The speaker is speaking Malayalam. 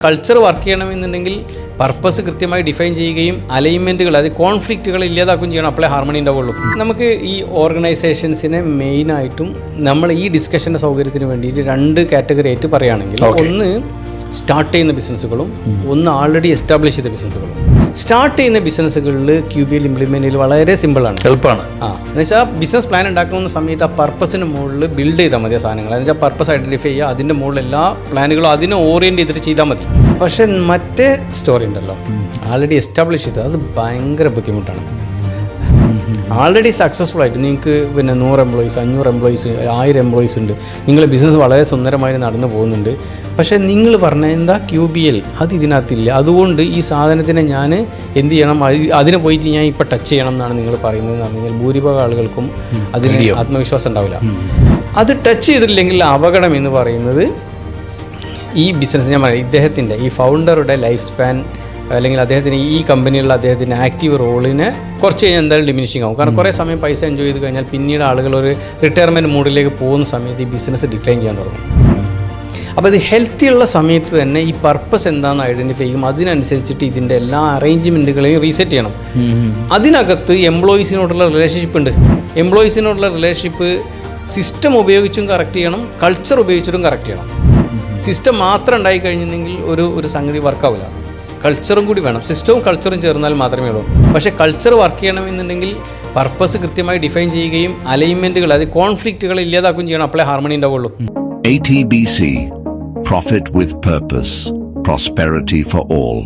കൾച്ചർ വർക്ക് ചെയ്യണമെന്നുണ്ടെങ്കിൽ പർപ്പസ് കൃത്യമായി ഡിഫൈൻ ചെയ്യുകയും അലൈൻമെൻറ്റുകൾ അത് കോൺഫ്ലിക്റ്റുകൾ ഇല്ലാതാക്കുകയും ചെയ്യണം. അപ്പോഴേ ഹാർമണി ഉണ്ടാവുള്ളൂ. നമുക്ക് ഈ ഓർഗനൈസേഷൻസിനെ മെയിനായിട്ടും നമ്മൾ ഈ ഡിസ്കഷൻ്റെ സൗകര്യത്തിന് വേണ്ടിയിട്ട് 2 കാറ്റഗറി ആയിട്ട് പറയുകയാണെങ്കിൽ, ഒന്ന് സ്റ്റാർട്ട് ചെയ്യുന്ന ബിസിനസ്സുകളും ഒന്ന് ആൾറെഡി എസ്റ്റാബ്ലിഷ് ചെയ്ത ബിസിനസ്സുകളും. സ്റ്റാർട്ട് ചെയ്യുന്ന ബിസിനസ്സുകളിൽ QBL ഇംപ്ലിമെൻ്റ് ചെയ്യൽ വളരെ സിമ്പിളാണ്, എളുപ്പമാണ്. എന്ന് വെച്ചാൽ ബിസിനസ് പ്ലാൻ ഉണ്ടാക്കുന്ന സമയത്ത് ആ പർപ്പസിന് മുകളിൽ ബിൽഡ് ചെയ്താൽ മതി ആ സാധനങ്ങൾ. എന്ന് വെച്ചാൽ പർപ്പസ് ഐഡൻറ്റിഫൈ ചെയ്യുക, അതിൻ്റെ മുകളിൽ എല്ലാ പ്ലാനുകളും അതിനെ ഓറിയൻറ്റ് ചെയ്തിട്ട് ചെയ്താൽ മതി. പക്ഷേ മറ്റേ സ്റ്റോറി ഉണ്ടല്ലോ, ആൾറെഡി എസ്റ്റാബ്ലിഷ് ചെയ്തത്, അത് ഭയങ്കര ബുദ്ധിമുട്ടാണ്. ആൾറെഡി സക്സസ്ഫുൾ ആയിട്ട് നിങ്ങൾക്ക് 100 എംപ്ലോയീസ് 500 എംപ്ലോയീസ് 1000 എംപ്ലോയീസ് ഉണ്ട്, നിങ്ങളുടെ ബിസിനസ് വളരെ സുന്ദരമായി നടന്നു പോകുന്നുണ്ട്. പക്ഷേ നിങ്ങൾ പറഞ്ഞ എന്താ QBL അത് ഇതിനകത്തില്ല. അതുകൊണ്ട് ഈ സാധനത്തിനെ ഞാൻ എന്ത് ചെയ്യണം, അതിനെ പോയിട്ട് ഞാൻ ഇപ്പോൾ ടച്ച് ചെയ്യണം എന്നാണ് നിങ്ങൾ പറയുന്നതെന്ന് പറഞ്ഞു കഴിഞ്ഞാൽ ഭൂരിഭാഗം ആളുകൾക്കും അതിന് ആത്മവിശ്വാസം ഉണ്ടാവില്ല. അത് ടച്ച് ചെയ്തിട്ടില്ലെങ്കിൽ അപകടം എന്ന് പറയുന്നത് ഈ ബിസിനസ്, ഞാൻ പറയാം, ഇദ്ദേഹത്തിൻ്റെ ഈ ഫൗണ്ടറുടെ ലൈഫ് സ്പാൻ അല്ലെങ്കിൽ അദ്ദേഹത്തിന് ഈ കമ്പനിയിലുള്ള അദ്ദേഹത്തിൻ്റെ ആക്റ്റീവ് റോളിനെ കുറച്ച് കഴിഞ്ഞാൽ എന്തായാലും ഡിമിനിഷിങ് ആവും. കാരണം കുറേ സമയം പൈസ എൻജോയ് ചെയ്ത് കഴിഞ്ഞാൽ പിന്നീട് ആളുകൾ ഒരു റിട്ടയർമെൻറ്റ് മൂഡിലേക്ക് പോകുന്ന സമയത്ത് ഈ ബിസിനസ് ഡിക്ലൈൻ ചെയ്യാൻ തുടങ്ങും. അപ്പോൾ ഇത് ഹെൽത്തി ഉള്ള സമയത്ത് തന്നെ ഈ പർപ്പസ് എന്താണെന്ന് ഐഡൻറ്റിഫൈ ചെയ്യും. അതിനനുസരിച്ചിട്ട് ഇതിൻ്റെ എല്ലാ അറേഞ്ച്മെൻറ്റുകളെയും റീസെറ്റ് ചെയ്യണം. അതിനകത്ത് എംപ്ലോയീസിനോടുള്ള റിലേഷൻഷിപ്പ് ഉണ്ട്. എംപ്ലോയീസിനോടുള്ള റിലേഷൻഷിപ്പ് സിസ്റ്റം ഉപയോഗിച്ചും കറക്റ്റ് ചെയ്യണം, കൾച്ചർ ഉപയോഗിച്ചിട്ടും കറക്റ്റ് ചെയ്യണം. സിസ്റ്റം മാത്രം ഉണ്ടായി കഴിഞ്ഞിട്ടുണ്ടെങ്കിൽ ഒരു സംഗതി വർക്കാവില്ല. കൾച്ചറും കൂടി വേണം. സിസ്റ്റവും കൾച്ചറും ചേർന്നാൽ മാത്രമേ ഉള്ളൂ. പക്ഷേ കൾച്ചർ വർക്ക് ചെയ്യണമെന്നുണ്ടെങ്കിൽ പർപ്പസ് കൃത്യമായി ഡിഫൈൻ ചെയ്യുകയും അലൈൻമെൻറ്റുകൾ അത് കോൺഫ്ലിക്റ്റുകൾ ഇല്ലാതാക്കുകയും ചെയ്യണം. അപ്പോഴേ ഹാർമണി ഉണ്ടാവുള്ളൂ. ATBC, Profit with Purpose, Prosperity for All.